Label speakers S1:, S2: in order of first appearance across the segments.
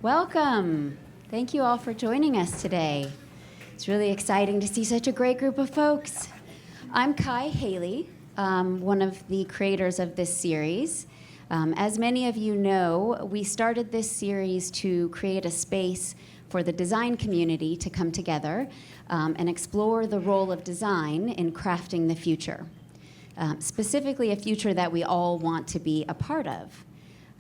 S1: Welcome. Thank you all for joining us today. It's really exciting to see such a great group of folks. I'm Kai Haley, one of the creators of this series. As many of you know, we started this series to create a space for the design community to come together and explore the role of design in crafting the future, specifically a future that we all want to be a part of.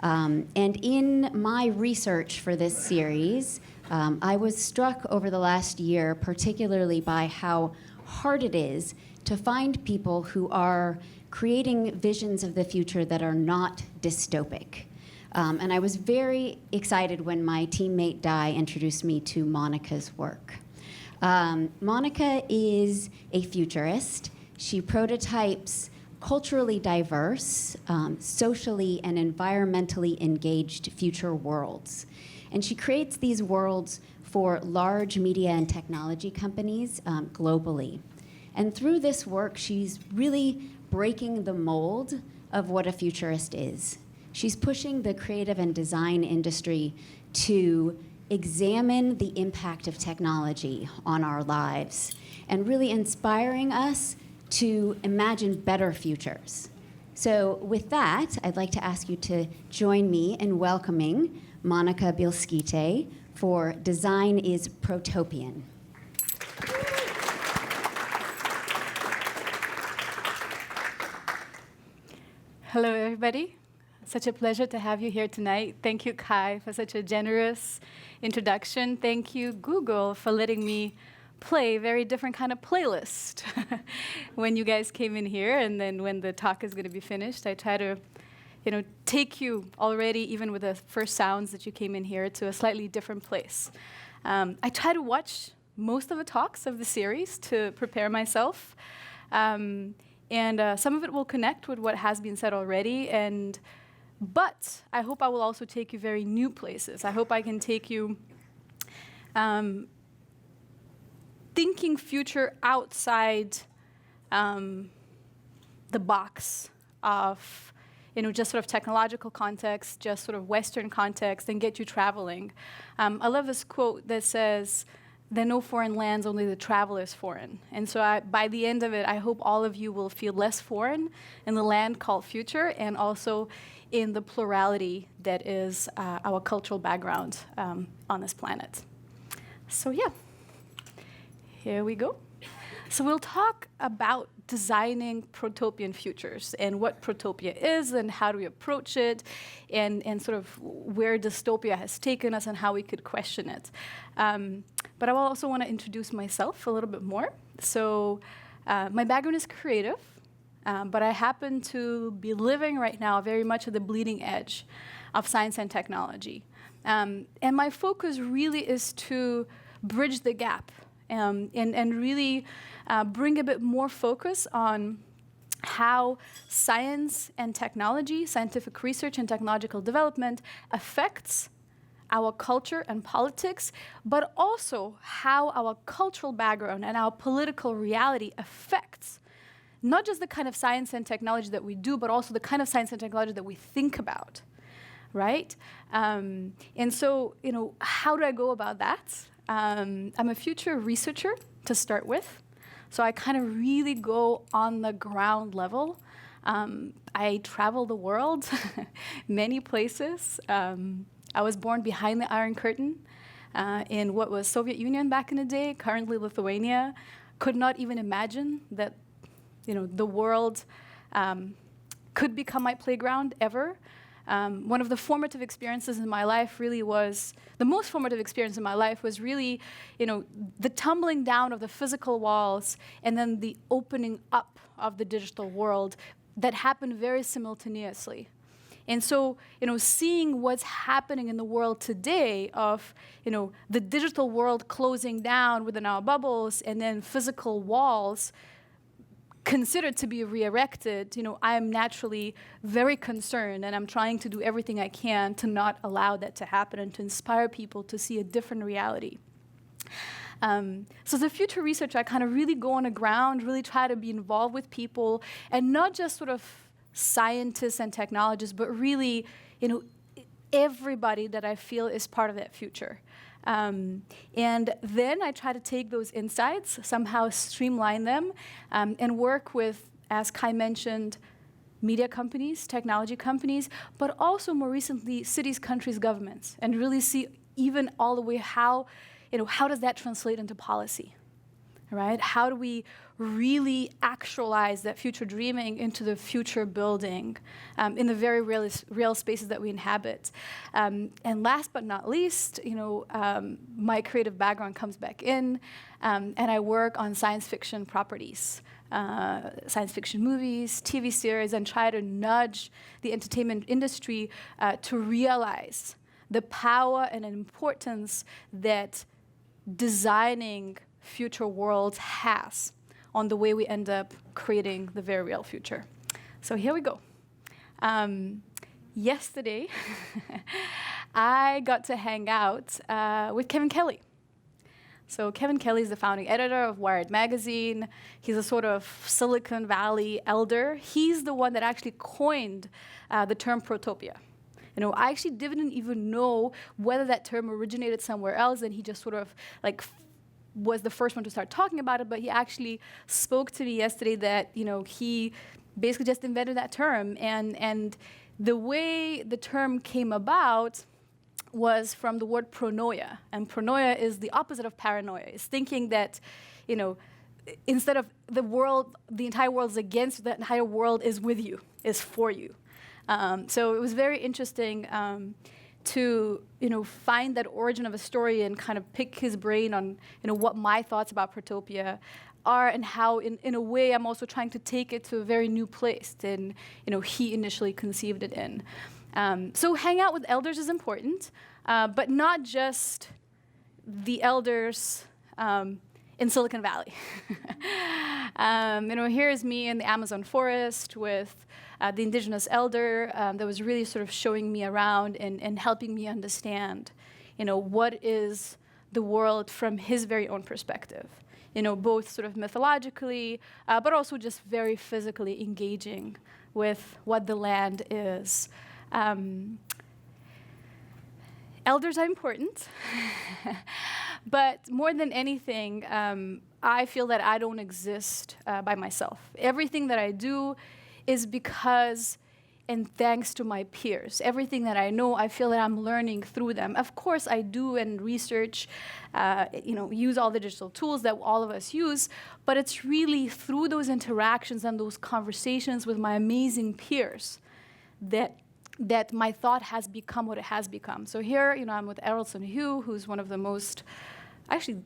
S1: And in my research for this series, I was struck over the last year, particularly by how hard it is to find people who are creating visions of the future that are not dystopic. And I was very excited when my teammate Dai introduced me to Monica's work. Monica is a futurist. She prototypes culturally diverse, socially and environmentally engaged future worlds. And she creates these worlds for large media and technology companies globally. And through this work, she's really breaking the mold of what a futurist is. She's pushing the creative and design industry to examine the impact of technology on our lives and really inspiring us to imagine better futures. So with that, I'd like to ask you to join me in welcoming Monica Bielskite for Design is Protopian.
S2: Hello, everybody. Such a pleasure to have you here tonight. Thank you, Kai, for such a generous introduction. Thank you, Google, for letting me play a very different kind of playlist when you guys came in here, and then when the talk is going to be finished, I try to, take you already, even with the first sounds that you came in here, to a slightly different place. I try to watch most of the talks of the series to prepare myself, and some of it will connect with what has been said already, but I hope I will also take you very new places. I hope I can take you thinking future outside the box of just sort of technological context, just sort of Western context, and get you traveling. I love this quote that says, "There are no foreign lands, only the traveler is foreign." And so by the end of it, I hope all of you will feel less foreign in the land called future, and also in the plurality that is our cultural background on this planet. So yeah. Here we go. So we'll talk about designing protopian futures and what protopia is and how do we approach it and sort of where dystopia has taken us and how we could question it. But I will also want to introduce myself a little bit more. So my background is creative, but I happen to be living right now very much at the bleeding edge of science and technology. And my focus really is to bridge the gap and really bring a bit more focus on how science and technology, scientific research and technological development affects our culture and politics, but also how our cultural background and our political reality affects not just the kind of science and technology that we do, but also the kind of science and technology that we think about, right? And so, how do I go about that? I'm a future researcher to start with, so I kind of really go on the ground level. I travel the world, many places. I was born behind the Iron Curtain in what was Soviet Union back in the day, currently Lithuania. Could not even imagine that, the world could become my playground ever. One of the formative experiences in my life really was, the most formative experience in my life was really, the tumbling down of the physical walls and then the opening up of the digital world that happened very simultaneously. And so, seeing what's happening in the world today of, the digital world closing down within our bubbles and then physical walls considered to be re-erected, I am naturally very concerned, and I'm trying to do everything I can to not allow that to happen and to inspire people to see a different reality. So the future research, I kind of really go on the ground, really try to be involved with people, and not just sort of scientists and technologists, but really, everybody that I feel is part of that future. And then I try to take those insights, somehow streamline them, and work with, as Kai mentioned, media companies, technology companies, but also more recently, cities, countries, governments, and really see even all the way how does that translate into policy, right? How do we really actualize that future dreaming into the future building in the very real spaces that we inhabit? And last but not least, my creative background comes back in, and I work on science fiction properties, science fiction movies, TV series, and try to nudge the entertainment industry to realize the power and importance that designing future worlds has on the way we end up creating the very real future. So here we go. Yesterday, I got to hang out with Kevin Kelly. So Kevin Kelly is the founding editor of Wired magazine. He's a sort of Silicon Valley elder. He's the one that actually coined the term protopia. I actually didn't even know whether that term originated somewhere else, and he just sort of was the first one to start talking about it, but he actually spoke to me yesterday that, he basically just invented that term. And the way the term came about was from the word pronoia. And pronoia is the opposite of paranoia. It's thinking that, instead of the entire world is against you, the entire world is with you, is for you. So it was very interesting to find that origin of a story and kind of pick his brain on what my thoughts about protopia are, and how in a way I'm also trying to take it to a very new place than he initially conceived it in. So hang out with elders is important, but not just the elders in Silicon Valley. Here's me in the Amazon forest with the indigenous elder that was really sort of showing me around and helping me understand, what is the world from his very own perspective. Both sort of mythologically, but also just very physically engaging with what the land is. Elders are important, but more than anything, I feel that I don't exist by myself. Everything that I do is because and thanks to my peers. Everything that I know, I feel that I'm learning through them. Of course, I do and research, use all the digital tools that all of us use, but it's really through those interactions and those conversations with my amazing peers that my thought has become what it has become. So here, I'm with Errol Sun-Hugh, who's one of the most, actually,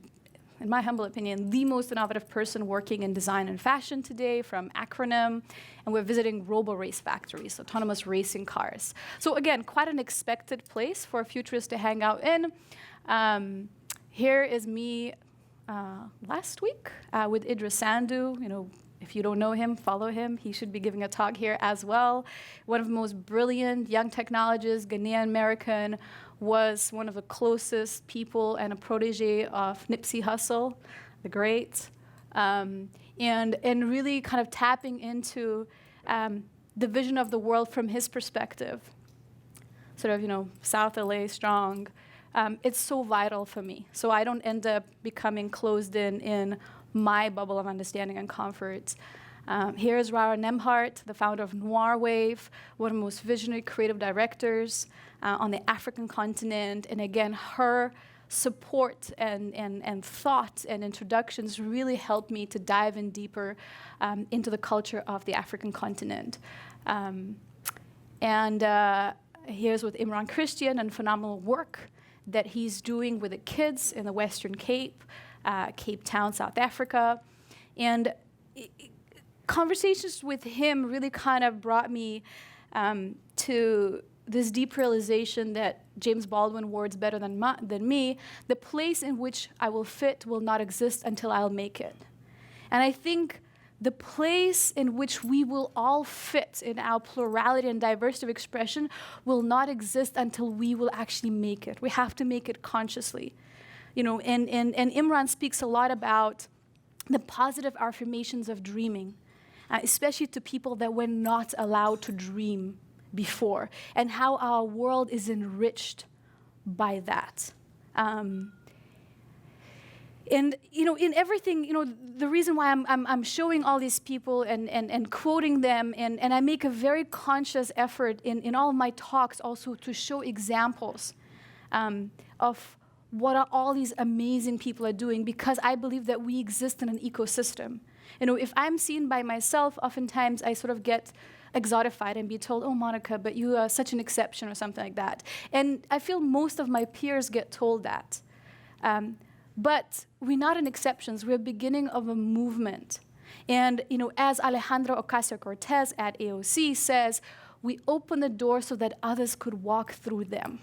S2: in my humble opinion, the most innovative person working in design and fashion today from Acronym, and we're visiting robo-race factories, autonomous racing cars. So again, quite an expected place for a futurist to hang out in. Here is me last week with Idris Sandu. If you don't know him, follow him. He should be giving a talk here as well. One of the most brilliant young technologists, Ghanaian American, was one of the closest people and a protege of Nipsey Hussle, the great, and really kind of tapping into the vision of the world from his perspective. Sort of, South LA strong. It's so vital for me. So I don't end up becoming closed in my bubble of understanding and comfort. Here's Rara Nemhart, the founder of Noir Wave, one of the most visionary creative directors on the African continent. And again, her support and thought and introductions really helped me to dive in deeper into the culture of the African continent. Here's with Imran Christian and phenomenal work that he's doing with the kids in the Western Cape, Cape Town, South Africa. And conversations with him really kind of brought me to this deep realization that James Baldwin words better than me, the place in which I will fit will not exist until I'll make it. And I think the place in which we will all fit in our plurality and diversity of expression will not exist until we will actually make it. We have to make it consciously. And Imran speaks a lot about the positive affirmations of dreaming, especially to people that were not allowed to dream before, and how our world is enriched by that. And in everything, the reason why I'm showing all these people and quoting them, and I make a very conscious effort in all of my talks also to show examples of what all these amazing people are doing, because I believe that we exist in an ecosystem. If I'm seen by myself, oftentimes I sort of get exotified and be told, oh, Monica, but you are such an exception or something like that. And I feel most of my peers get told that. But we're not an exceptions. We're beginning of a movement. And as Alejandra Ocasio-Cortez at AOC says, we open the door so that others could walk through them.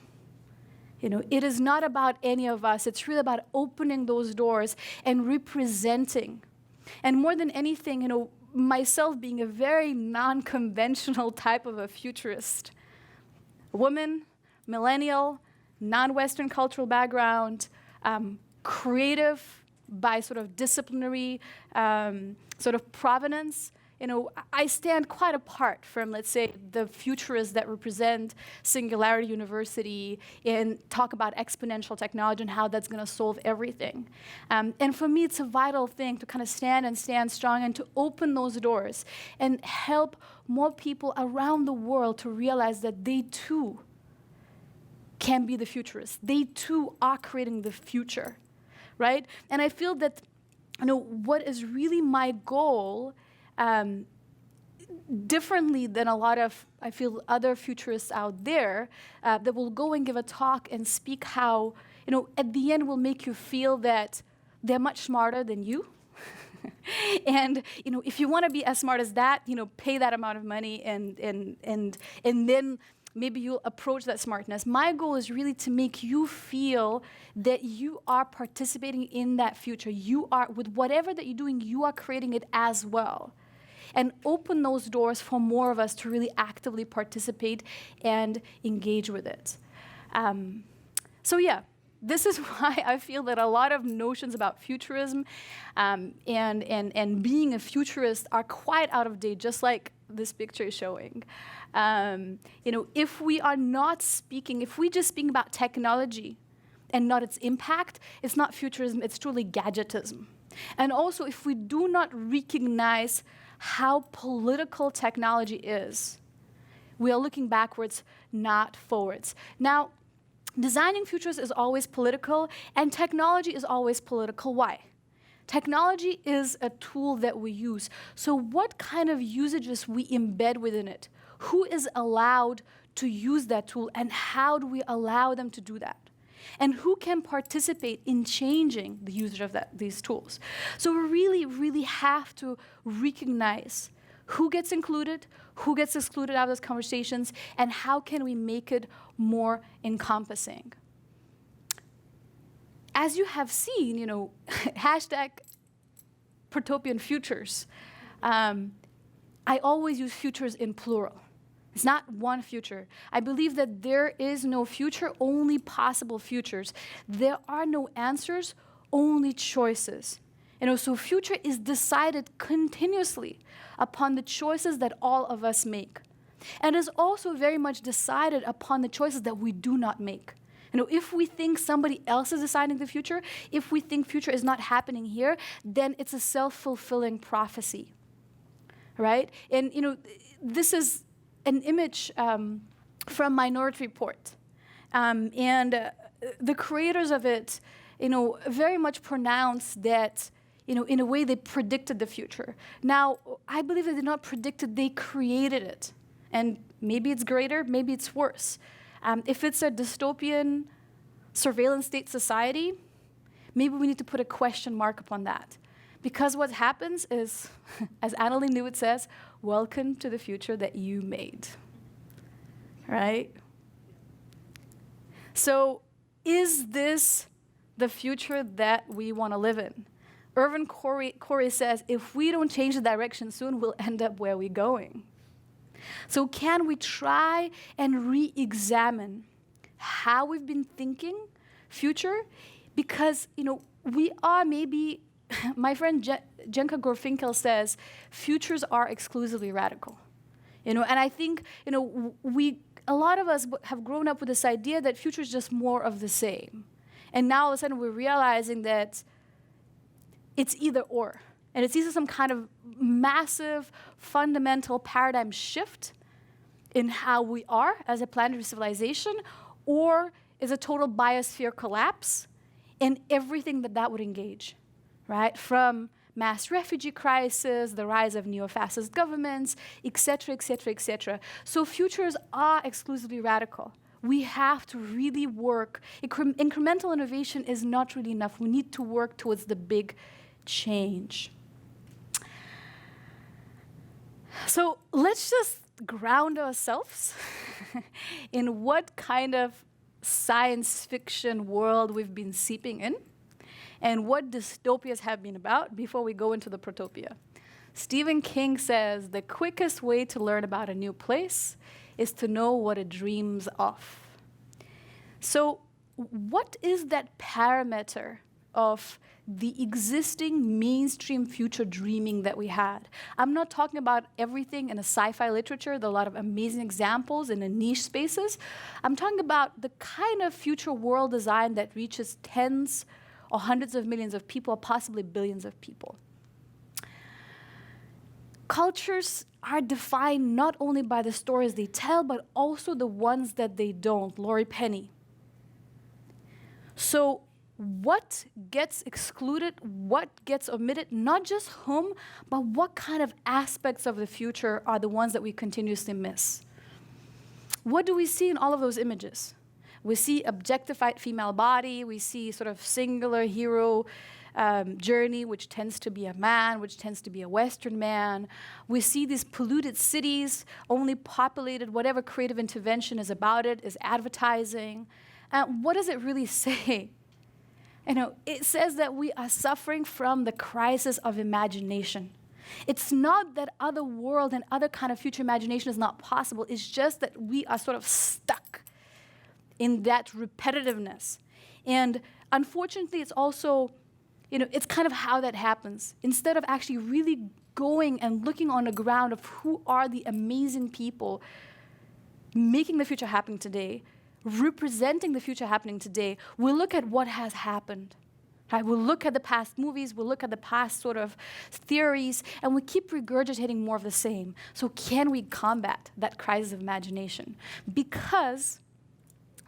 S2: It is not about any of us. It's really about opening those doors and representing. And more than anything, myself being a very non-conventional type of a futurist, woman, millennial, non-Western cultural background, creative by sort of disciplinary sort of provenance, I stand quite apart from, let's say, the futurists that represent Singularity University and talk about exponential technology and how that's going to solve everything. And for me, it's a vital thing to kind of stand strong and to open those doors and help more people around the world to realize that they too can be the futurists. They too are creating the future, right? And I feel that, what is really my goal, differently than a lot of, I feel, other futurists out there that will go and give a talk and speak how, at the end will make you feel that they're much smarter than you. And, if you want to be as smart as that, pay that amount of money and then maybe you'll approach that smartness. My goal is really to make you feel that you are participating in that future. You are, with whatever that you're doing, you are creating it as well. And open those doors for more of us to really actively participate and engage with it. So yeah, this is why I feel that a lot of notions about futurism and being a futurist are quite out of date, just like this picture is showing. If we are not speaking, if we just speak about technology and not its impact, it's not futurism, it's truly gadgetism. And also, if we do not recognize how political technology is, we are looking backwards, not forwards. Now, designing futures is always political, and technology is always political. Why? Technology is a tool that we use. So what kind of usages we embed within it? Who is allowed to use that tool, and how do we allow them to do that? And who can participate in changing the usage of these tools? So we really, really have to recognize who gets included, who gets excluded out of those conversations, and how can we make it more encompassing. As you have seen, hashtag Protopian Futures. I always use futures in plural. It's not one future. I believe that there is no future, only possible futures. There are no answers, only choices. So future is decided continuously upon the choices that all of us make. And is also very much decided upon the choices that we do not make. If we think somebody else is deciding the future, if we think future is not happening here, then it's a self-fulfilling prophecy, right? And this is an image from Minority Report, and the creators of it, very much pronounced that, in a way they predicted the future. Now, I believe they did not predict it; they created it, and maybe it's greater, maybe it's worse. If it's a dystopian surveillance state society, maybe we need to put a question mark upon that. Because what happens is, as Annalee Newitt says, welcome to the future that you made, right? So is this the future that we want to live in? Irvin Corey says, if we don't change the direction soon, we'll end up where we're going. So can we try and re-examine how we've been thinking future? Because, we are maybe, my friend Jenka Gorfinkel says, futures are exclusively radical. And I think, a lot of us have grown up with this idea that future is just more of the same. And now all of a sudden we're realizing that it's either or. And it's either some kind of massive, fundamental paradigm shift in how we are as a planetary civilization, or is a total biosphere collapse and everything that would engage, right? From mass refugee crisis, the rise of neo-fascist governments, et cetera, et cetera, et cetera. So futures are exclusively radical. We have to really work. Incremental innovation is not really enough. We need to work towards the big change. So let's just ground ourselves in what kind of science fiction world we've been seeping in and what dystopias have been about before we go into the protopia. Stephen King says the quickest way to learn about a new place is to know what it dreams of. So what is that parameter of the existing mainstream future dreaming that we had? I'm not talking about everything in a sci-fi literature. There are a lot of amazing examples in the niche spaces. I'm talking about the kind of future world design that reaches tens or hundreds of millions of people, or possibly billions of people. Cultures are defined not only by the stories they tell, but also the ones that they don't. Laurie Penny. So what gets excluded, what gets omitted, not just whom, but what kind of aspects of the future are the ones that we continuously miss? What do we see in all of those images? We see objectified female body, we see sort of singular hero journey, which tends to be a man, which tends to be a Western man. We see these polluted cities, only populated, whatever creative intervention is about it, is advertising. What does it really say? It says that we are suffering from the crisis of imagination. It's not that other world and other kind of future imagination is not possible. It's just that we are sort of stuck in that repetitiveness. And unfortunately, it's also, it's kind of how that happens. Instead of actually really going and looking on the ground of who are the amazing people making the future happen today, representing the future happening today, we look at what has happened. Right? We'll look at the past movies, we'll look at the past sort of theories, and we keep regurgitating more of the same. So can we combat that crisis of imagination? Because,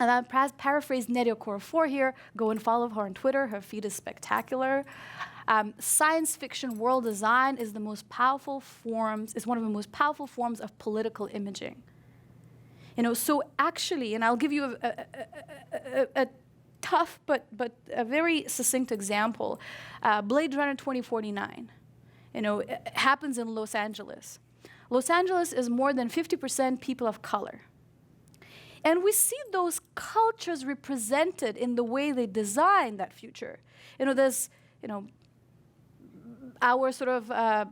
S2: and I'll paraphrase Nnedi Okorafor here, go and follow her on Twitter, her feed is spectacular. Science fiction world design is one of the most powerful forms of political imaging. So actually, and I'll give you a tough but a very succinct example. Blade Runner 2049, it happens in Los Angeles. Los Angeles is more than 50% people of color. And we see those cultures represented in the way they design that future. There's, our sort of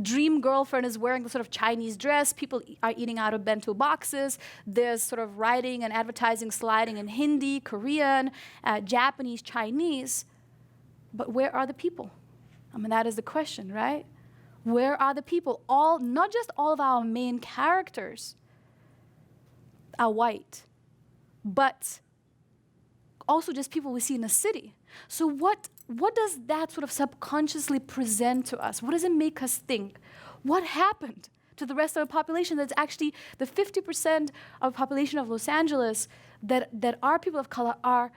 S2: dream girlfriend is wearing the sort of Chinese dress. People are eating out of bento boxes. There's sort of writing and advertising sliding in Hindi, Korean, Japanese, Chinese. But where are the people? That is the question, right? Where are the people? Not just all of our main characters are white, but also just people we see in the city. So what does that sort of subconsciously present to us? What does it make us think? What happened to the rest of the population that's actually the 50% of the population of Los Angeles that are people of color are,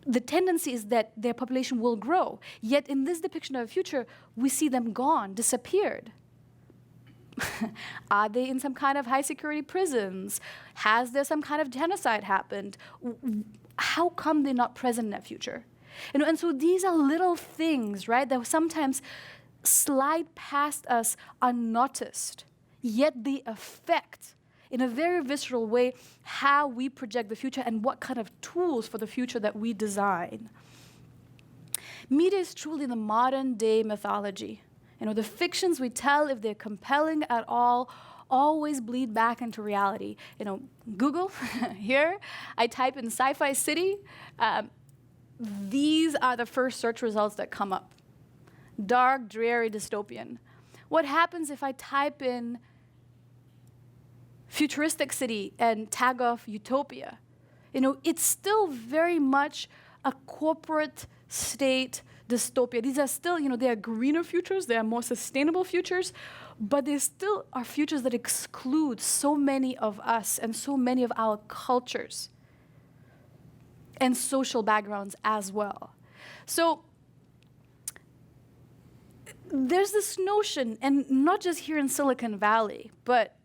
S2: the tendency is that their population will grow. Yet in this depiction of the future, we see them gone, disappeared. Are they in some kind of high security prisons? Has there some kind of genocide happened? How come they're not present in that future? And so these are little things, right, that sometimes slide past us unnoticed, yet they affect, in a very visceral way, how we project the future and what kind of tools for the future that we design. Media is truly the modern day mythology. The fictions we tell, if they're compelling at all, always bleed back into reality. Google, here, I type in sci-fi city. These are the first search results that come up. Dark, dreary, dystopian. What happens if I type in futuristic city and tag off utopia? It's still very much a corporate state dystopia. These are still, they are greener futures, they are more sustainable futures, but they still are futures that exclude so many of us and so many of our cultures and social backgrounds as well. So there's this notion, and not just here in Silicon Valley, but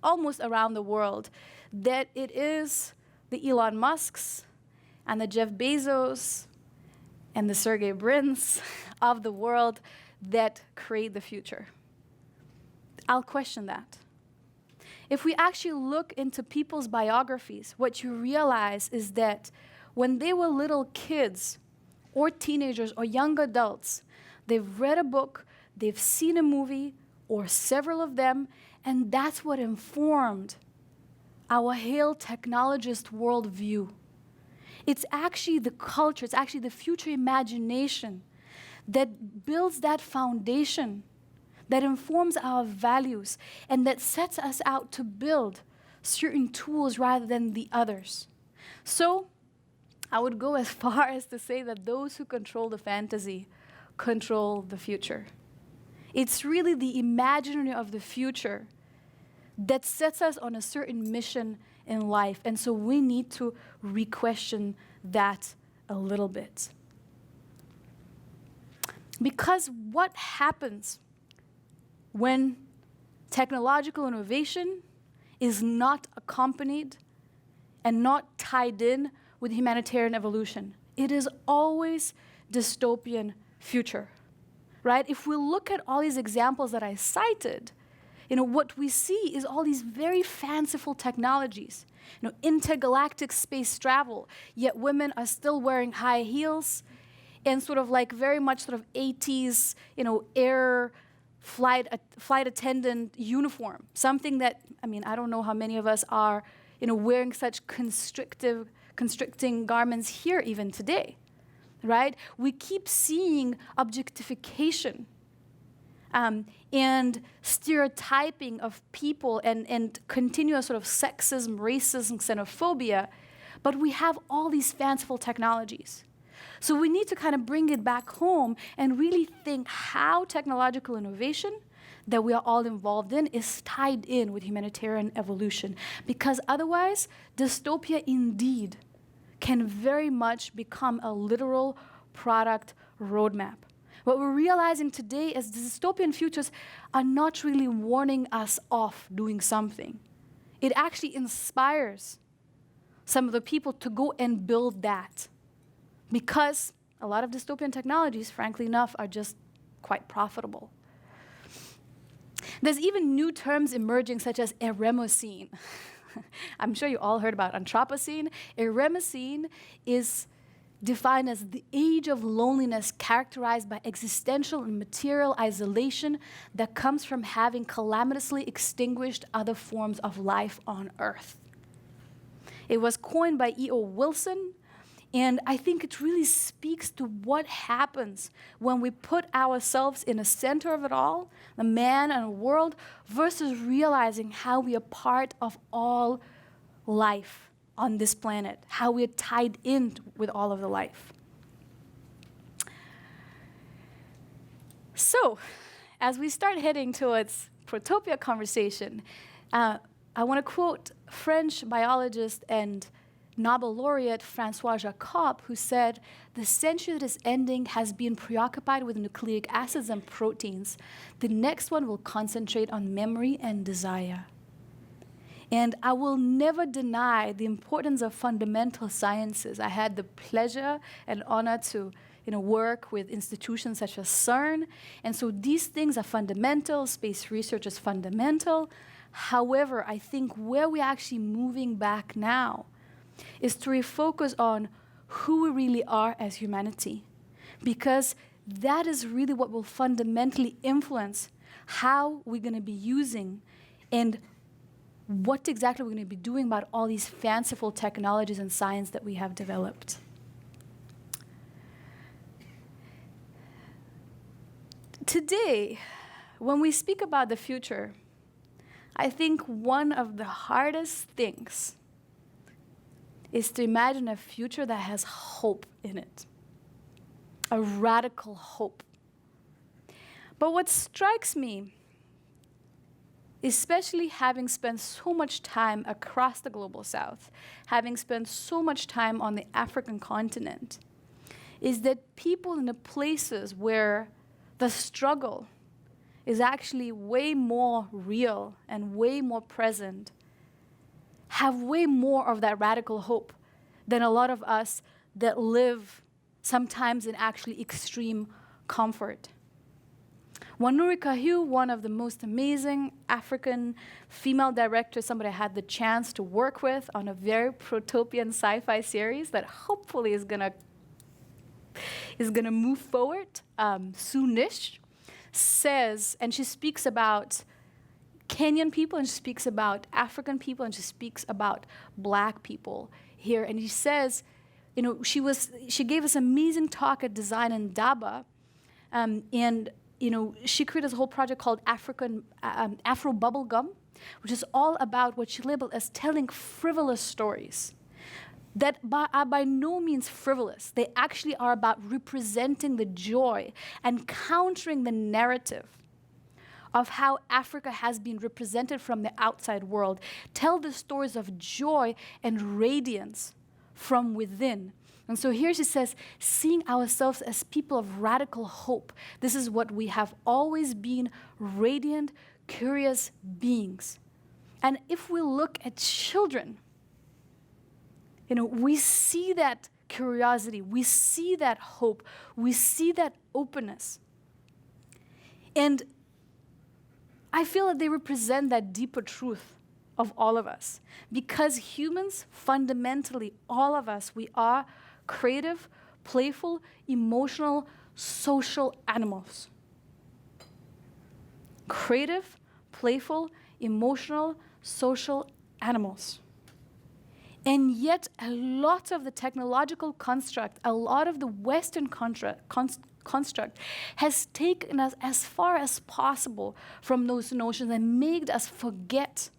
S2: almost around the world, that it is the Elon Musks and the Jeff Bezos and the Sergey Brins of the world that create the future. I'll question that. If we actually look into people's biographies, what you realize is that when they were little kids or teenagers or young adults, they've read a book, they've seen a movie or several of them, and that's what informed our Hale technologist worldview. It's actually the culture, it's actually the future imagination that builds that foundation, that informs our values, and that sets us out to build certain tools rather than the others. So I would go as far as to say that those who control the fantasy control the future. It's really the imaginary of the future that sets us on a certain mission in life. And so we need to re-question that a little bit. Because what happens when technological innovation is not accompanied and not tied in with humanitarian evolution? It is always dystopian future, right? If we look at all these examples that I cited, what we see is all these very fanciful technologies, intergalactic space travel, yet women are still wearing high heels and sort of like very much sort of 80s, air flight attendant uniform, something that, I don't know how many of us are, wearing such constricting garments here even today, right? We keep seeing objectification and stereotyping of people and continuous sort of sexism, racism, xenophobia, but we have all these fanciful technologies. So we need to kind of bring it back home and really think how technological innovation that we are all involved in is tied in with humanitarian evolution, because otherwise dystopia indeed can very much become a literal product roadmap. What we're realizing today is dystopian futures are not really warning us off doing something. It actually inspires some of the people to go and build that, because a lot of dystopian technologies, frankly enough, are just quite profitable. There's even new terms emerging, such as eremocene. I'm sure you all heard about Anthropocene. Eremocene is defined as the age of loneliness characterized by existential and material isolation that comes from having calamitously extinguished other forms of life on Earth. It was coined by E.O. Wilson, and I think it really speaks to what happens when we put ourselves in the center of it all, the man and the world, versus realizing how we are part of all life on this planet, how we are tied in with all of the life. So, as we start heading towards Protopia conversation, I want to quote French biologist and Nobel laureate Francois Jacob, who said, "The century that is ending has been preoccupied with nucleic acids and proteins. The next one will concentrate on memory and desire." And I will never deny the importance of fundamental sciences. I had the pleasure and honor to work with institutions such as CERN. And so these things are fundamental. Space research is fundamental. However, I think where we're actually moving back now is to refocus on who we really are as humanity, because that is really what will fundamentally influence how we're going to be using and what exactly we're going to be doing about all these fanciful technologies and science that we have developed. Today, when we speak about the future, I think one of the hardest things is to imagine a future that has hope in it, a radical hope. But what strikes me, especially having spent so much time across the global south, having spent so much time on the African continent, is that people in the places where the struggle is actually way more real and way more present have way more of that radical hope than a lot of us that live sometimes in actually extreme comfort. Wanuri Kahiu, one of the most amazing African female directors, somebody I had the chance to work with on a very protopian sci-fi series that hopefully is gonna move forward soonish, says, and she speaks about Kenyan people, and she speaks about African people, and she speaks about Black people here. And she says, she gave us an amazing talk at Design in Daba, and she created this whole project called Afro Bubble Gum, which is all about what she labeled as telling frivolous stories that are by no means frivolous. They actually are about representing the joy and countering the narrative of how Africa has been represented from the outside world. Tell the stories of joy and radiance from within. And so here she says, seeing ourselves as people of radical hope. This is what we have always been, radiant, curious beings. And if we look at children, we see that curiosity, we see that hope, we see that openness. And I feel that they represent that deeper truth of all of us. Because humans, fundamentally, all of us, we are creative, playful, emotional, social animals. Creative, playful, emotional, social animals. And yet, a lot of the technological construct, a lot of the Western construct has taken us as far as possible from those notions and made us forget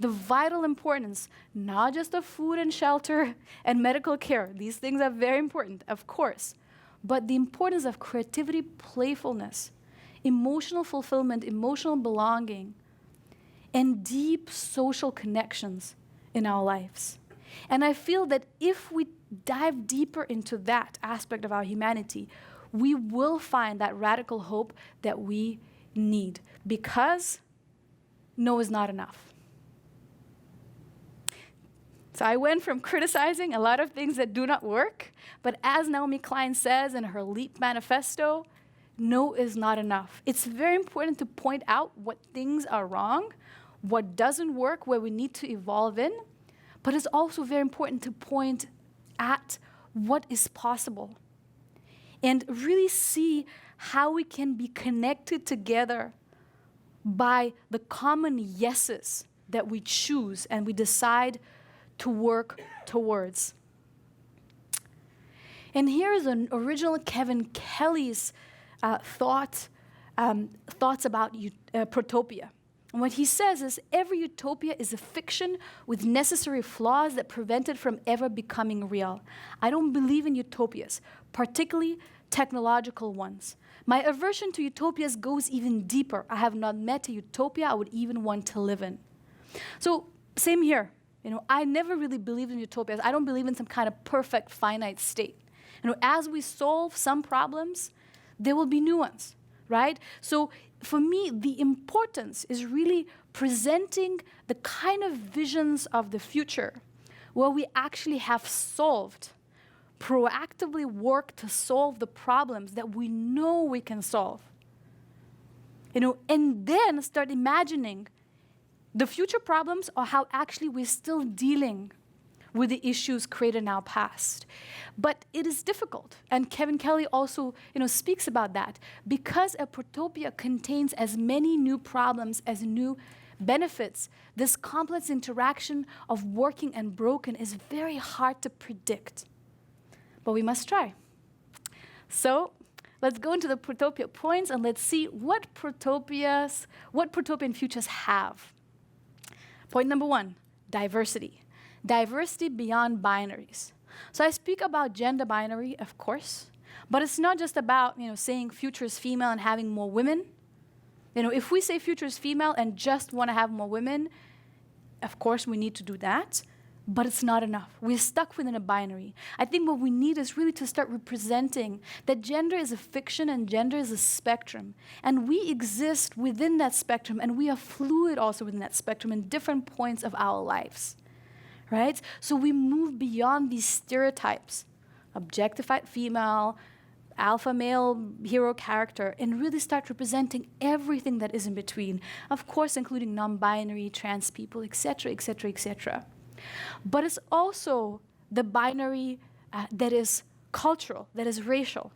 S2: the vital importance, not just of food and shelter and medical care. These things are very important, of course, but the importance of creativity, playfulness, emotional fulfillment, emotional belonging, and deep social connections in our lives. And I feel that if we dive deeper into that aspect of our humanity, we will find that radical hope that we need, because no is not enough. So I went from criticizing a lot of things that do not work, but as Naomi Klein says in her LEAP manifesto, no is not enough. It's very important to point out what things are wrong, what doesn't work, where we need to evolve in, but it's also very important to point at what is possible and really see how we can be connected together by the common yeses that we choose and we decide to work towards. And here is an original Kevin Kelly's thoughts about protopia. And what he says is, every utopia is a fiction with necessary flaws that prevent it from ever becoming real. I don't believe in utopias, particularly technological ones. My aversion to utopias goes even deeper. I have not met a utopia I would even want to live in. So same here. I never really believed in utopias. I don't believe in some kind of perfect finite state. As we solve some problems, there will be new ones, right? So for me, the importance is really presenting the kind of visions of the future where we actually have solved, proactively work to solve the problems that we know we can solve. And then start imagining the future problems or how actually we're still dealing with the issues created in our past. But it is difficult, and Kevin Kelly also speaks about that. Because a protopia contains as many new problems as new benefits, this complex interaction of working and broken is very hard to predict. But we must try. So let's go into the Protopia points and let's see what protopian futures have. Point number 1, diversity. Diversity beyond binaries. So I speak about gender binary, of course, but it's not just about, saying future is female and having more women. If we say future is female and just want to have more women, of course we need to do that, but it's not enough. We're stuck within a binary. I think what we need is really to start representing that gender is a fiction and gender is a spectrum. And we exist within that spectrum, and we are fluid also within that spectrum in different points of our lives, right? So we move beyond these stereotypes, objectified female, alpha male hero character, and really start representing everything that is in between, of course, including non-binary, trans people, etc., etc., etc. But it's also the binary that is cultural, that is racial.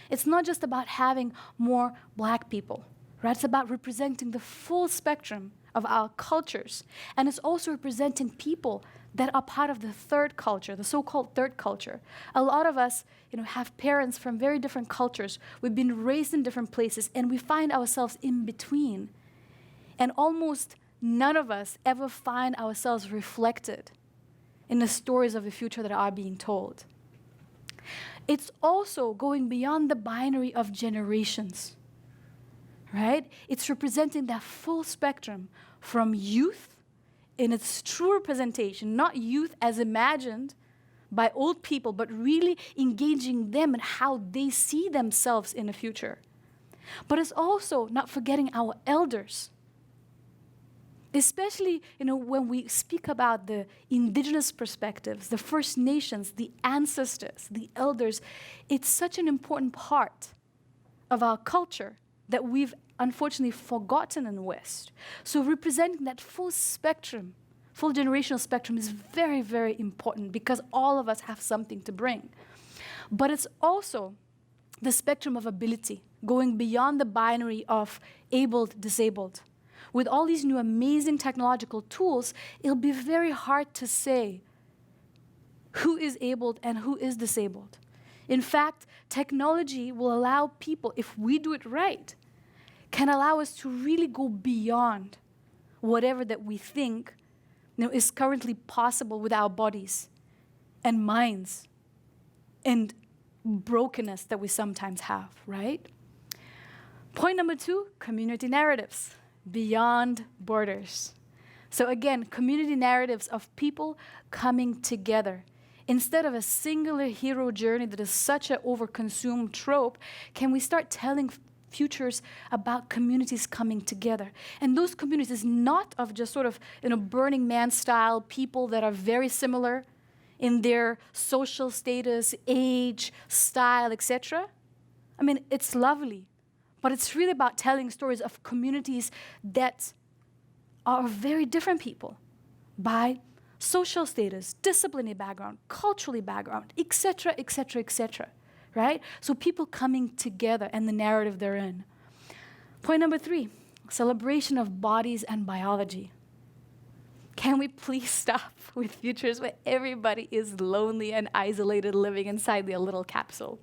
S2: It's not just about having more black people, right? It's about representing the full spectrum of our cultures. And it's also representing people that are part of the third culture, the so-called third culture. A lot of us, have parents from very different cultures. We've been raised in different places, and we find ourselves in between. And almost none of us ever find ourselves reflected in the stories of the future that are being told. It's also going beyond the binary of generations, right? It's representing that full spectrum from youth in its true representation, not youth as imagined by old people, but really engaging them in how they see themselves in the future. But it's also not forgetting our elders. Especially, when we speak about the indigenous perspectives, the First Nations, the ancestors, the elders, it's such an important part of our culture that we've unfortunately forgotten in the West. So representing that full spectrum, full generational spectrum is very, very important because all of us have something to bring. But it's also the spectrum of ability, going beyond the binary of abled, disabled. With all these new amazing technological tools, it'll be very hard to say who is abled and who is disabled. In fact, technology will allow people, if we do it right, can allow us to really go beyond whatever that we think is currently possible with our bodies and minds and brokenness that we sometimes have, right? Point number 2, community narratives. Beyond borders. So again, community narratives of people coming together. Instead of a singular hero journey that is such an overconsumed trope, can we start telling futures about communities coming together? And those communities not of just sort of, Burning Man style people that are very similar in their social status, age, style, etc. I mean, it's lovely. But it's really about telling stories of communities that are very different people by social status, disciplinary background, culturally background, etc., etc., etc., right? So people coming together and the narrative they're in. Point number 3, celebration of bodies and biology. Can we please stop with futures where everybody is lonely and isolated living inside their little capsule?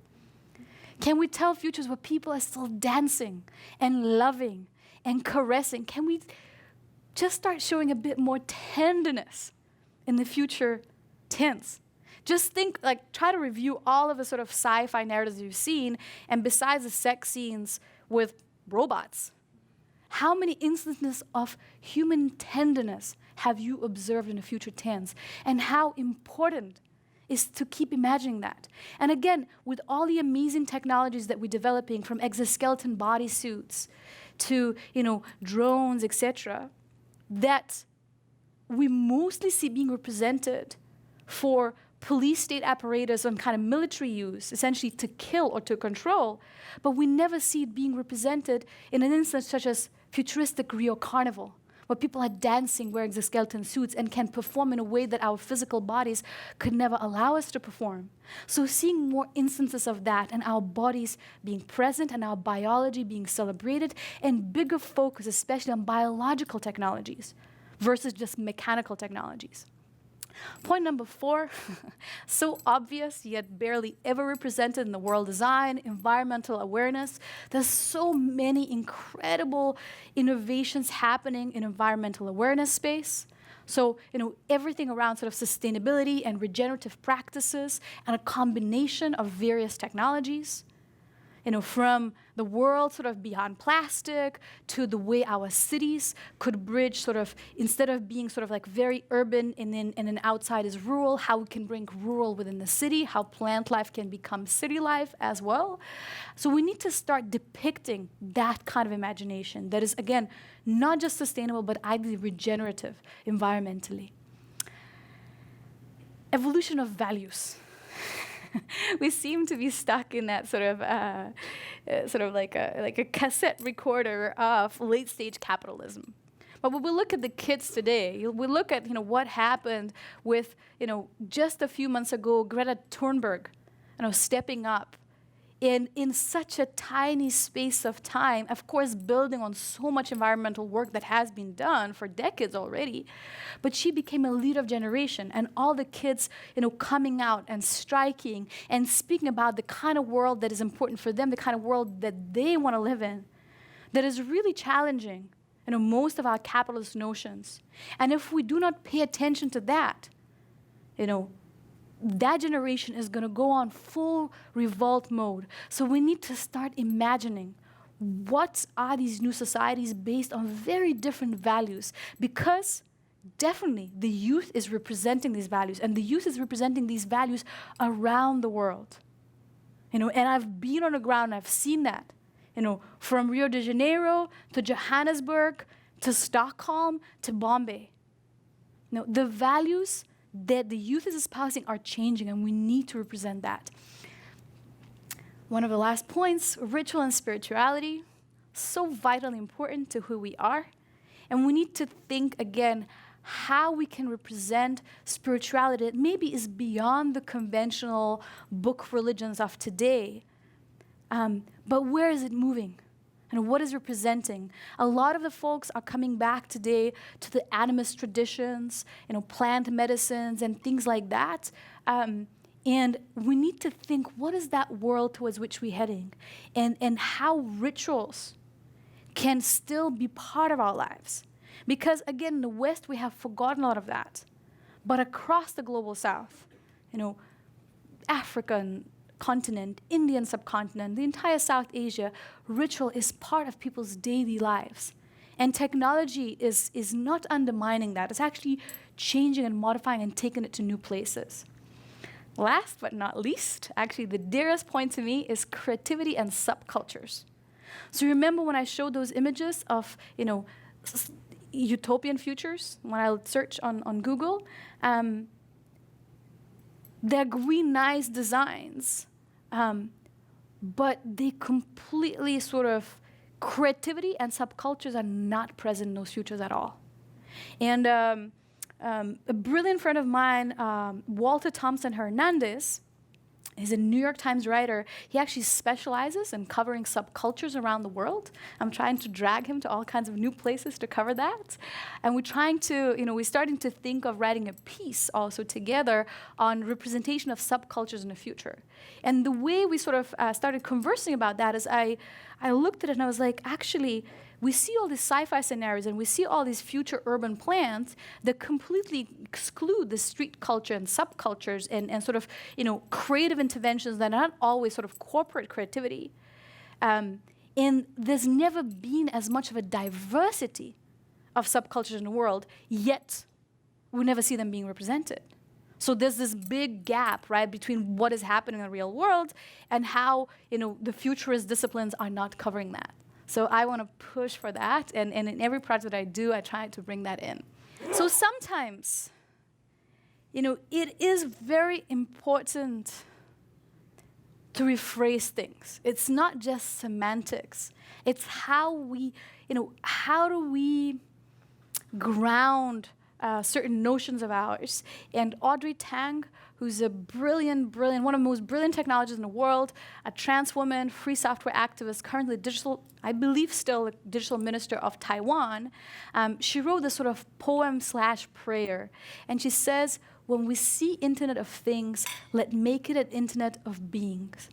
S2: Can we tell futures where people are still dancing and loving and caressing? Can we just start showing a bit more tenderness in the future tense? Just think, try to review all of the sort of sci-fi narratives you've seen, and besides the sex scenes with robots, how many instances of human tenderness have you observed in the future tense? And how important is to keep imagining that. And again, with all the amazing technologies that we're developing, from exoskeleton bodysuits to, drones, etc., that we mostly see being represented for police state apparatus and kind of military use, essentially to kill or to control, but we never see it being represented in an instance such as futuristic Rio Carnival, where people are dancing wearing exoskeleton suits and can perform in a way that our physical bodies could never allow us to perform. So seeing more instances of that and our bodies being present and our biology being celebrated, and bigger focus especially on biological technologies versus just mechanical technologies. Point number 4, so obvious yet barely ever represented in the world design, environmental awareness. There's so many incredible innovations happening in environmental awareness space. So, everything around sort of sustainability and regenerative practices and a combination of various technologies. From the world sort of beyond plastic to the way our cities could bridge sort of, instead of being sort of like very urban and then outside is rural, how we can bring rural within the city, how plant life can become city life as well. So we need to start depicting that kind of imagination that is, again, not just sustainable, but ideally regenerative environmentally. Evolution of values. We seem to be stuck in that sort of like a cassette recorder of late-stage capitalism. But when we look at the kids today, we look at what happened with just a few months ago, Greta Thunberg, stepping up in such a tiny space of time, of course, building on so much environmental work that has been done for decades already. But she became a leader of generation, and all the kids, coming out and striking and speaking about the kind of world that is important for them, the kind of world that they want to live in, that is really challenging, most of our capitalist notions. And if we do not pay attention to that, that generation is going to go on full revolt mode. So we need to start imagining what are these new societies based on very different values, because definitely the youth is representing these values, and the youth is representing these values around the world. And I've been on the ground, I've seen that, from Rio de Janeiro to Johannesburg to Stockholm to Bombay. The values that the youth is espousing are changing, and we need to represent that. One of the last points, ritual and spirituality, so vitally important to who we are. And we need to think again how we can represent spirituality that maybe is beyond the conventional book religions of today. But where is it moving? And what is representing? A lot of the folks are coming back today to the animist traditions, plant medicines and things like that. And we need to think, what is that world towards which we're heading? And how rituals can still be part of our lives. Because again, in the West, we have forgotten a lot of that. But across the global South, African continent, Indian subcontinent, the entire South Asia, ritual is part of people's daily lives. And technology is not undermining that. It's actually changing and modifying and taking it to new places. Last but not least, actually the dearest point to me is creativity and subcultures. So remember when I showed those images of, utopian futures, when I search on Google, they're green, nice designs, but they completely sort of, creativity and subcultures are not present in those futures at all. And a brilliant friend of mine, Walter Thompson Hernandez, he's a New York Times writer. He actually specializes in covering subcultures around the world. I'm trying to drag him to all kinds of new places to cover that. And we're trying to, we're starting to think of writing a piece also together on representation of subcultures in the future. And the way we sort of started conversing about that is I looked at it and I was like, actually, we see all these sci-fi scenarios and we see all these future urban plans that completely exclude the street culture and subcultures and sort of, creative interventions that are not always sort of corporate creativity. And there's never been as much of a diversity of subcultures in the world, yet we never see them being represented. So there's this big gap, right, between what is happening in the real world and how, the futurist disciplines are not covering that. So I want to push for that, and in every project I do, I try to bring that in. So sometimes, it is very important to rephrase things. It's not just semantics. It's how we, how do we ground certain notions of ours. And Audrey Tang, who's a brilliant, one of the most brilliant technologists in the world, a trans woman, free software activist, currently I believe still the digital minister of Taiwan, she wrote this sort of poem/prayer. And she says, when we see Internet of Things, let's make it an Internet of Beings.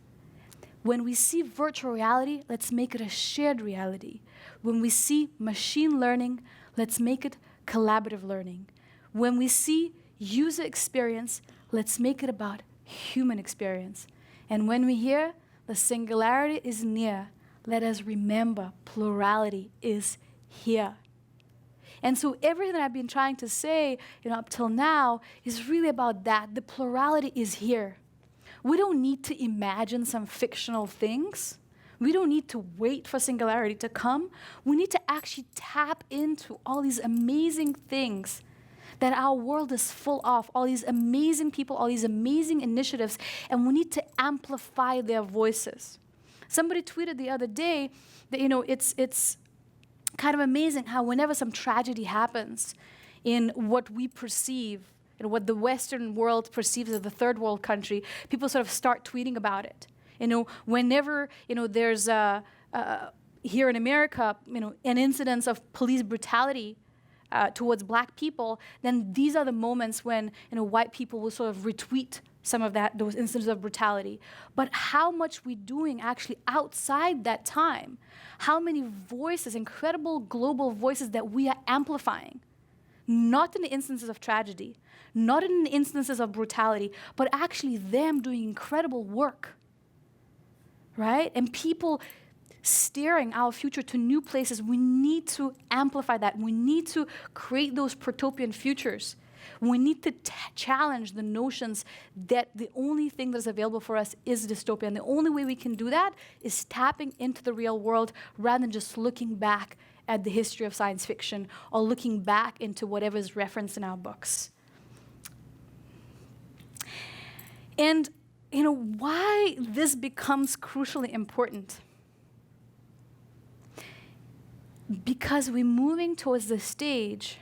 S2: When we see virtual reality, let's make it a shared reality. When we see machine learning, let's make it collaborative learning. When we see user experience, let's make it about human experience. And when we hear the singularity is near, let us remember plurality is here. And so everything that I've been trying to say, up till now is really about that. The plurality is here. We don't need to imagine some fictional things. We don't need to wait for singularity to come. We need to actually tap into all these amazing things that our world is full of, all these amazing people, all these amazing initiatives, and we need to amplify their voices. Somebody tweeted the other day that, it's kind of amazing how whenever some tragedy happens in what we perceive, what the Western world perceives as the third world country, people sort of start tweeting about it. Whenever, there's here in America, an incidence of police brutality towards black people, then these are the moments when, white people will sort of retweet some of those instances of brutality. But how much we're doing actually outside that time, how many voices, incredible global voices that we are amplifying, not in the instances of tragedy, not in the instances of brutality, but actually them doing incredible work, right? And people steering our future to new places. We need to amplify that. We need to create those protopian futures. We need to challenge the notions that the only thing that's available for us is dystopia. And the only way we can do that is tapping into the real world rather than just looking back at the history of science fiction or looking back into whatever is referenced in our books. And why this becomes crucially important? Because we're moving towards the stage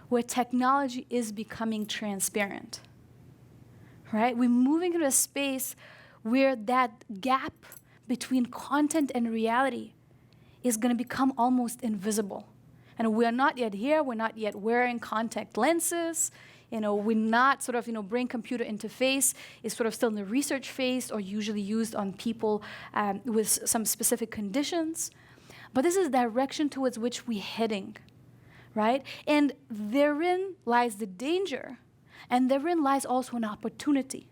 S2: where technology is becoming transparent, right? We're moving into a space where that gap between content and reality is going to become almost invisible. And we're not yet here. We're not yet wearing contact lenses. We're not sort of, brain-computer interface is sort of still in the research phase or usually used on people with some specific conditions. But this is the direction towards which we're heading, right? And therein lies the danger, and therein lies also an opportunity.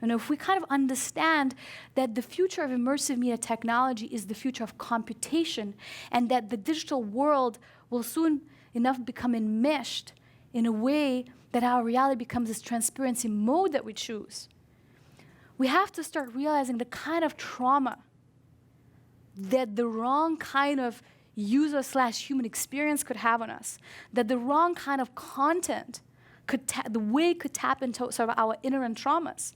S2: If we kind of understand that the future of immersive media technology is the future of computation, and that the digital world will soon enough become enmeshed in a way that our reality becomes this transparency mode that we choose, we have to start realizing the kind of trauma that the wrong kind of user/human experience could have on us, that the wrong kind of content could tap into sort of our inherent traumas.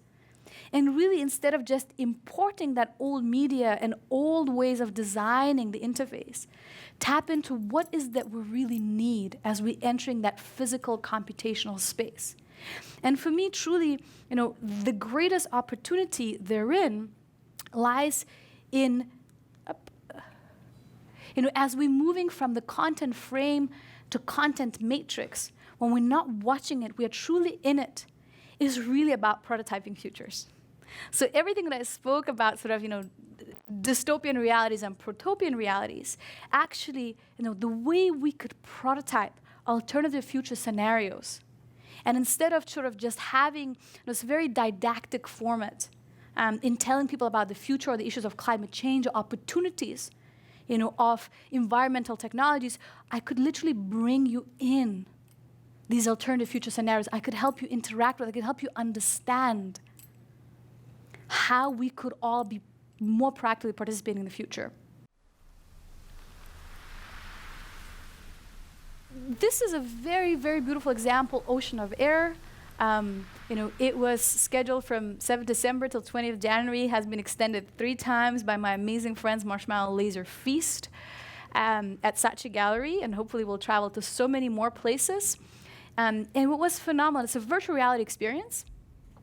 S2: And really, instead of just importing that old media and old ways of designing the interface, tap into what is that we really need as we're entering that physical computational space. And for me, truly, the greatest opportunity therein lies in as we're moving from the content frame to content matrix, when we're not watching it, we are truly in it, is really about prototyping futures. So everything that I spoke about, sort of, dystopian realities and protopian realities, actually, the way we could prototype alternative future scenarios, and instead of sort of just having this very didactic format in telling people about the future or the issues of climate change or opportunities, of environmental technologies, I could literally bring you in these alternative future scenarios. I could help you interact with, I could help you understand how we could all be more practically participating in the future. This is a very, very beautiful example, Ocean of Air. It was scheduled from 7th December till 20th January, has been extended 3 times by my amazing friends, Marshmallow Laser Feast at Saatchi Gallery, and hopefully we'll travel to so many more places. And what was phenomenal, it's a virtual reality experience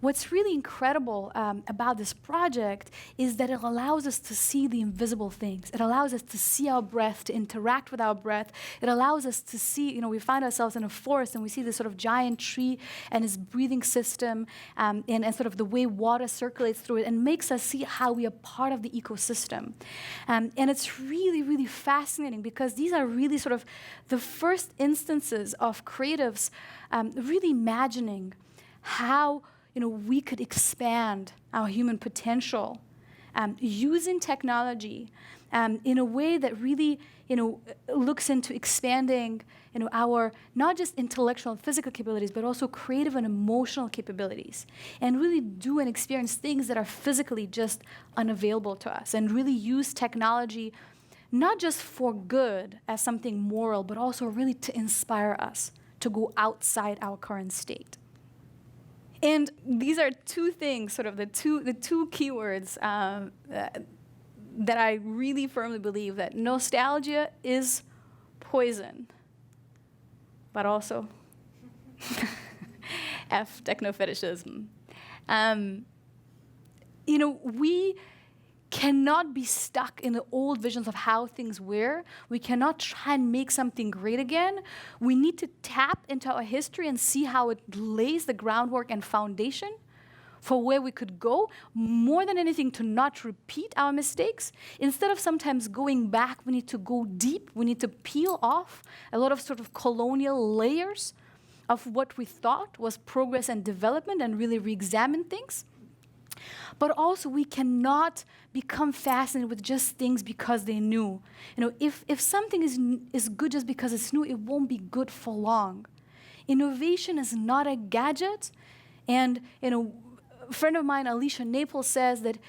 S2: what's really incredible about this project is that it allows us to see the invisible things. It allows us to see our breath, to interact with our breath. It allows us to see, we find ourselves in a forest and we see this sort of giant tree and its breathing system and sort of the way water circulates through it, and makes us see how we are part of the ecosystem. And it's really, really fascinating, because these are really sort of the first instances of creatives really imagining how we could expand our human potential using technology in a way that really looks into expanding our not just intellectual and physical capabilities, but also creative and emotional capabilities, and really do and experience things that are physically just unavailable to us, and really use technology not just for good as something moral, but also really to inspire us to go outside our current state. And these are two things, sort of the two keywords that I really firmly believe, that nostalgia is poison, but also F techno-fetishism. We cannot be stuck in the old visions of how things were. We cannot try and make something great again. We need to tap into our history and see how it lays the groundwork and foundation for where we could go. More than anything, to not repeat our mistakes. Instead of sometimes going back, we need to go deep. We need to peel off a lot of sort of colonial layers of what we thought was progress and development, and really re-examine things. But also, we cannot become fascinated with just things because they're new. If something is good just because it's new, it won't be good for long. Innovation is not a gadget. And a friend of mine, Alicia Naples, says that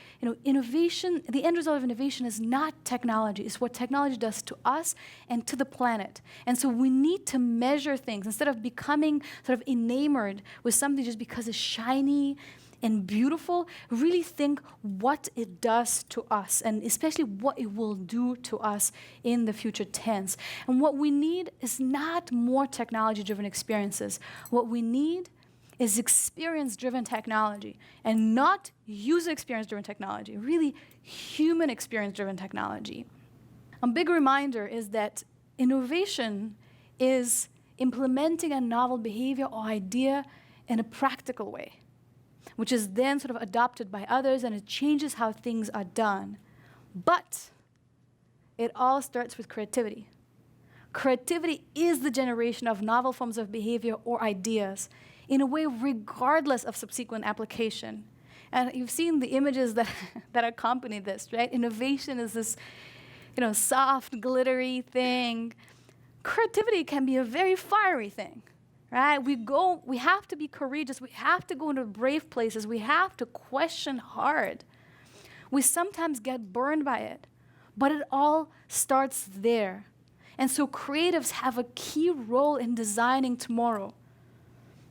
S2: innovation, the end result of innovation is not technology. It's what technology does to us and to the planet. And so we need to measure things instead of becoming sort of enamored with something just because it's shiny and beautiful. Really think what it does to us, and especially what it will do to us in the future tense. And what we need is not more technology-driven experiences. What we need is experience-driven technology, and not user experience-driven technology, really human experience-driven technology. A big reminder is that innovation is implementing a novel behavior or idea in a practical way, which is then sort of adopted by others, and it changes how things are done. But it all starts with creativity. Creativity is the generation of novel forms of behavior or ideas, in a way regardless of subsequent application. And you've seen the images that accompany this, right? Innovation is this soft, glittery thing. Creativity can be a very fiery thing. Right? We have to be courageous. We have to go into brave places. We have to question hard. We sometimes get burned by it, but it all starts there. And so creatives have a key role in designing tomorrow.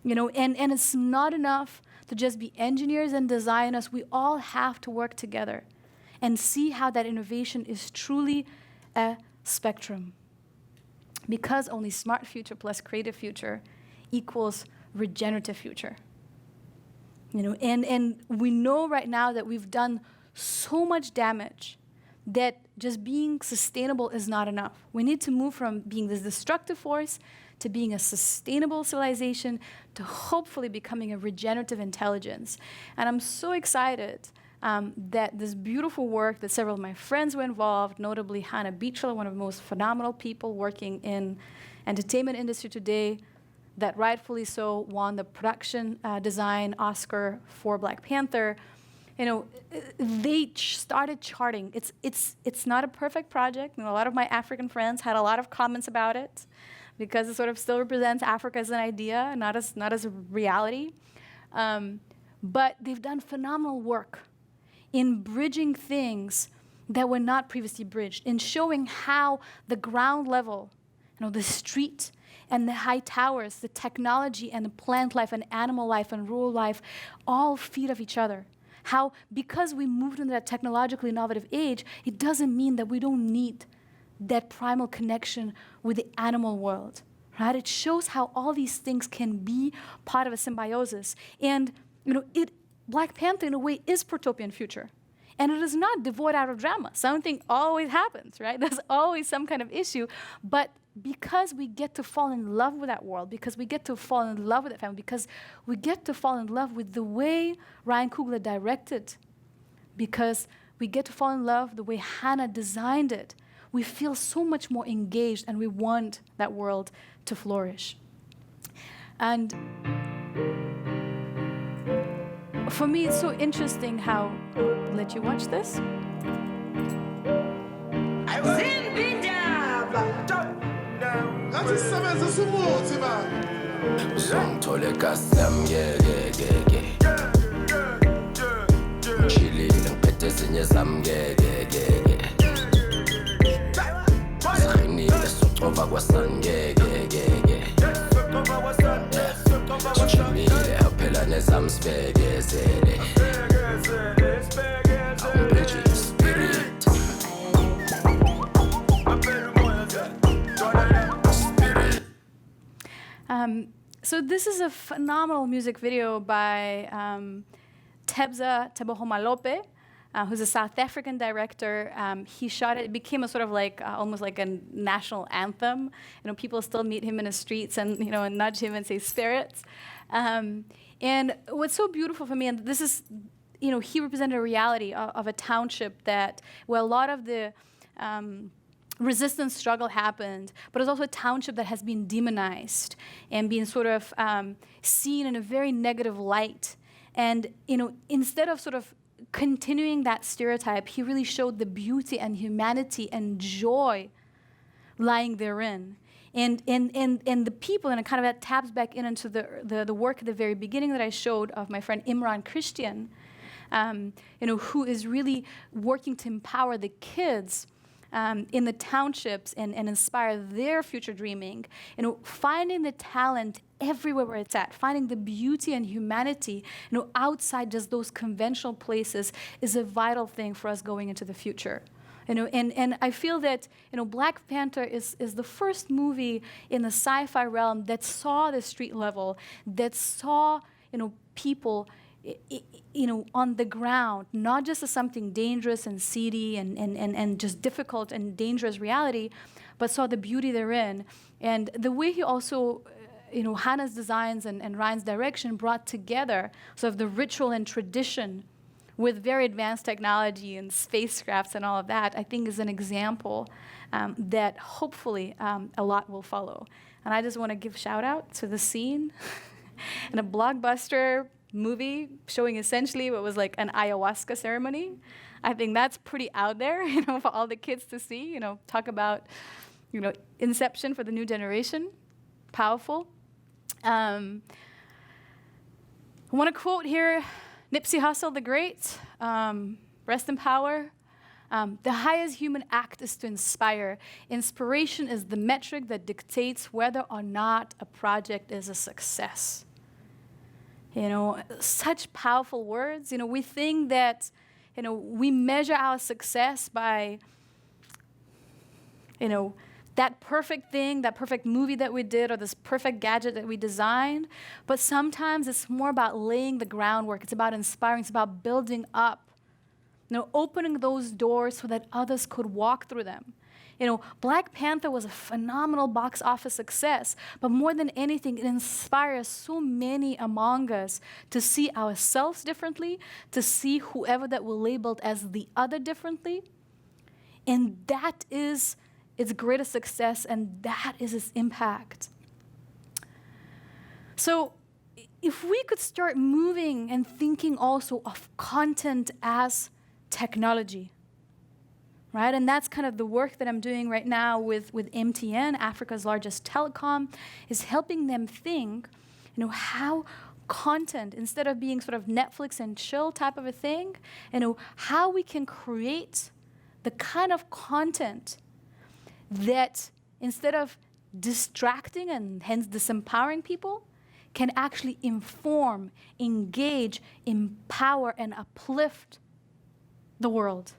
S2: And it's not enough to just be engineers and designers. We all have to work together and see how that innovation is truly a spectrum. Because only smart future plus creative future equals regenerative future. And we know right now that we've done so much damage that just being sustainable is not enough. We need to move from being this destructive force to being a sustainable civilization, to hopefully becoming a regenerative intelligence. And I'm so excited that this beautiful work that several of my friends were involved, notably Hannah Beachler, one of the most phenomenal people working in entertainment industry today, that rightfully so won the production design Oscar for Black Panther. They started charting. It's not a perfect project. A lot of my African friends had a lot of comments about it, because it sort of still represents Africa as an idea, not as a reality. But they've done phenomenal work in bridging things that were not previously bridged, in showing how the ground level, the street and the high towers, the technology and the plant life and animal life and rural life all feed off each other. How, because we moved into that technologically innovative age, it doesn't mean that we don't need that primal connection with the animal world, right? It shows how all these things can be part of a symbiosis. And Black Panther in a way is Protopian future. And it is not devoid out of drama. Something always happens, right? There's always some kind of issue. But because we get to fall in love with that world, because we get to fall in love with that family, because we get to fall in love with the way Ryan Coogler directed, because we get to fall in love the way Hannah designed it, we feel so much more engaged and we want that world to flourish. And for me, it's so interesting how, I'll let you watch this. So this is a phenomenal music video by Tebza Tebohoma-Lope, who's a South African director. He shot it. It became a sort of like almost like a national anthem. People still meet him in the streets and and nudge him and say "spirits." And what's so beautiful for me, and this is, he represented a reality of a township where a lot of the resistance struggle happened, but it's also a township that has been demonized and been sort of seen in a very negative light. And instead of sort of continuing that stereotype, he really showed the beauty and humanity and joy lying therein. And the people, and it kind of taps back into the work at the very beginning that I showed of my friend Imran Christian, who is really working to empower the kids in the townships and inspire their future dreaming. Finding the talent everywhere where it's at, finding the beauty and humanity, outside just those conventional places is a vital thing for us going into the future. And I feel that Black Panther is the first movie in the sci-fi realm that saw the street level, that saw people on the ground, not just as something dangerous and seedy and just difficult and dangerous reality, but saw the beauty therein. And the way he also, Hannah's designs and Ryan's direction brought together sort of the ritual and tradition with very advanced technology and spacecrafts and all of that, I think is an example that hopefully a lot will follow. And I just want to give shout out to the scene in a blockbuster movie showing essentially what was like an ayahuasca ceremony. I think that's pretty out there, for all the kids to see. Talk about, inception for the new generation. Powerful. I want to quote here Nipsey Hussle, the great. Rest in power. The highest human act is to inspire. Inspiration is the metric that dictates whether or not a project is a success. Such powerful words. We think that, we measure our success by, that perfect thing, that perfect movie that we did, or this perfect gadget that we designed. But sometimes it's more about laying the groundwork. It's about inspiring. It's about building up, opening those doors so that others could walk through them. Black Panther was a phenomenal box office success, but more than anything, it inspires so many among us to see ourselves differently, to see whoever that we're labeled as the other differently. And that is its greatest success, and that is its impact. So if we could start moving and thinking also of content as technology, right? And that's kind of the work that I'm doing right now with MTN, Africa's largest telecom, is helping them think, how content, instead of being sort of Netflix and chill type of a thing, how we can create the kind of content that, instead of distracting and hence disempowering people, can actually inform, engage, empower, and uplift the world,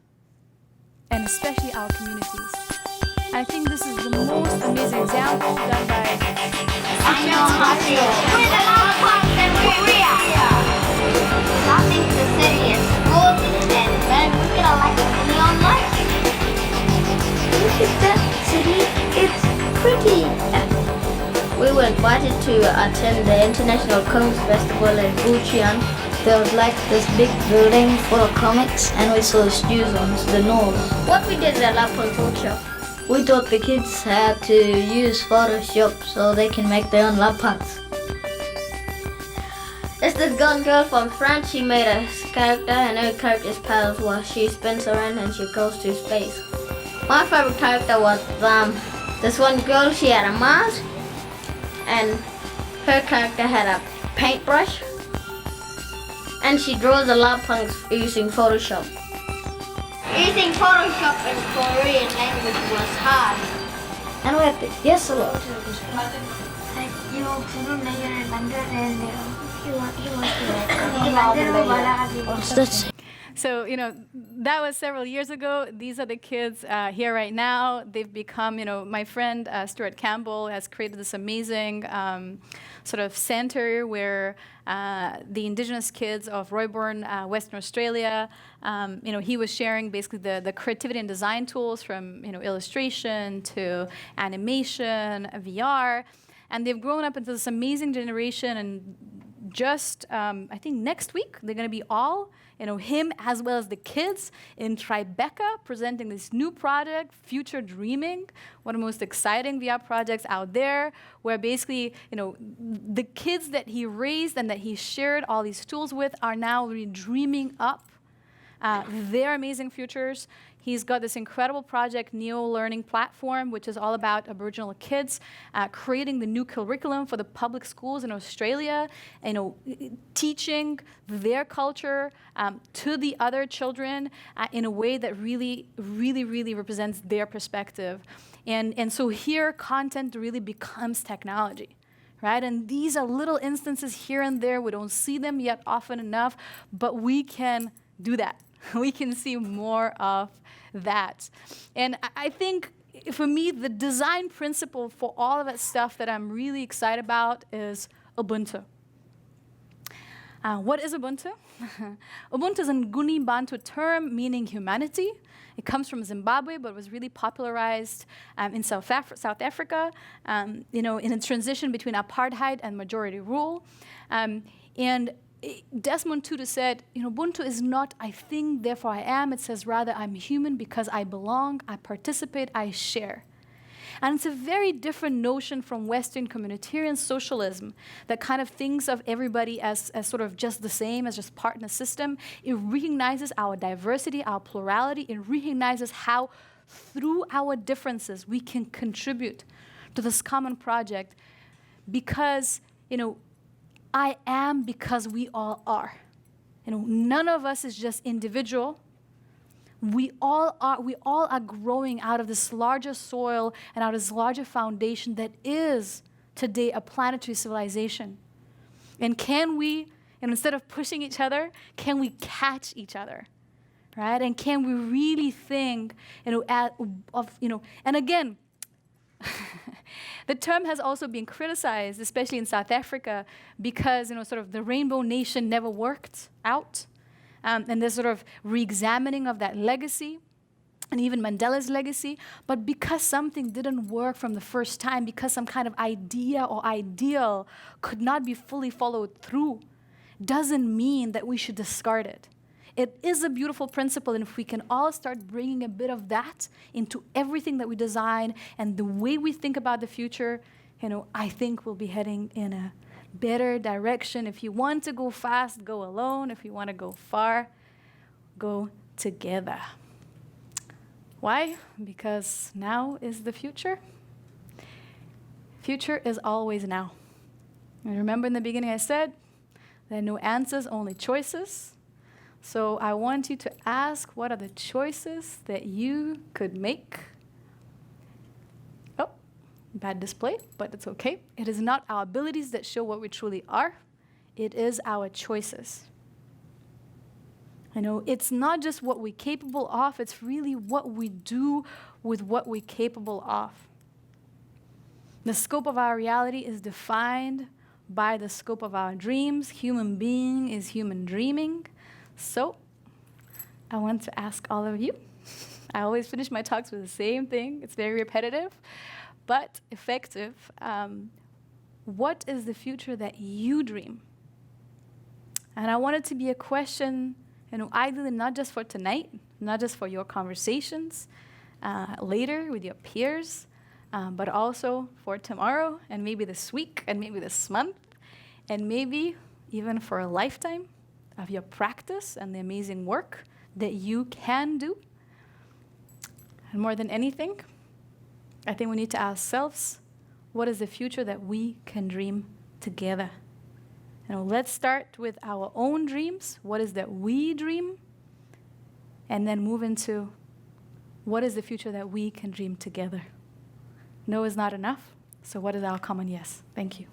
S2: and especially our communities. I think this is the most amazing example done by...
S3: Nothing the city is good and when we gonna like neon lights. Look at that city, it's pretty. We were invited to attend the International Comics Festival in Bucheon. There was like this big building full of comics and we saw statues on the nose. What we did at Laptop Workshop, we taught the kids how to use Photoshop so they can make their own laptops. It's this girl from France. She made a character and her character's powers was she spins around and she goes to space. My favorite character was this one girl. She had a mask and her character had a paintbrush and she draws the laptops using Photoshop. Using Photoshop in Korean language was hard. And we have to, yes, a lot.
S2: So, that was several years ago. These are the kids here right now. They've become, my friend Stuart Campbell has created this amazing sort of center where the indigenous kids of Royborn, Western Australia, he was sharing basically the creativity and design tools from, illustration to animation, VR. And they've grown up into this amazing generation. And just, I think next week, they're going to be all, him as well as the kids in Tribeca presenting this new project, Future Dreaming, one of the most exciting VR projects out there, where basically, the kids that he raised and that he shared all these tools with are now really dreaming up their amazing futures. He's got this incredible project, Neo Learning Platform, which is all about Aboriginal kids creating the new curriculum for the public schools in Australia, teaching their culture to the other children in a way that really, really, really represents their perspective. And so here, content really becomes technology. Right? And these are little instances here and there. We don't see them yet often enough, but we can do that. We can see more of that. And I think, for me, the design principle for all of that stuff that I'm really excited about is Ubuntu. What is Ubuntu? Ubuntu is a Nguni Bantu term meaning humanity. It comes from Zimbabwe, but was really popularized in South Africa, in a transition between apartheid and majority rule. And Desmond Tutu said, Ubuntu is not I think, therefore I am. It says rather I'm human because I belong, I participate, I share. And it's a very different notion from Western communitarian socialism that kind of thinks of everybody as sort of just the same, as just part in a system. It recognizes our diversity, our plurality. It recognizes how through our differences we can contribute to this common project because, I am because we all are. None of us is just individual. We all are growing out of this larger soil and out of this larger foundation that is today a planetary civilization. And can we, instead of pushing each other, can we catch each other? Right? And can we really think, and again, the term has also been criticized, especially in South Africa, because sort of the Rainbow Nation never worked out, and there's sort of re-examining of that legacy, and even Mandela's legacy. But because something didn't work from the first time, because some kind of idea or ideal could not be fully followed through, doesn't mean that we should discard it. It is a beautiful principle, and if we can all start bringing a bit of that into everything that we design and the way we think about the future, I think we'll be heading in a better direction. If you want to go fast, go alone. If you want to go far, go together. Why? Because now is the future. Future is always now. And remember in the beginning I said, there are no answers, only choices. So I want you to ask, what are the choices that you could make? Oh, bad display, but it's okay. It is not our abilities that show what we truly are. It is our choices. It's not just what we're capable of, it's really what we do with what we're capable of. The scope of our reality is defined by the scope of our dreams. Human being is human dreaming. So I want to ask all of you. I always finish my talks with the same thing. It's very repetitive, but effective. What is the future that you dream? And I want it to be a question, ideally not just for tonight, not just for your conversations later with your peers, but also for tomorrow, and maybe this week, and maybe this month, and maybe even for a lifetime of your practice and the amazing work that you can do. And more than anything, I think we need to ask ourselves, what is the future that we can dream together? Let's start with our own dreams. What is that we dream? And then move into what is the future that we can dream together? No is not enough. So what is our common yes? Thank you.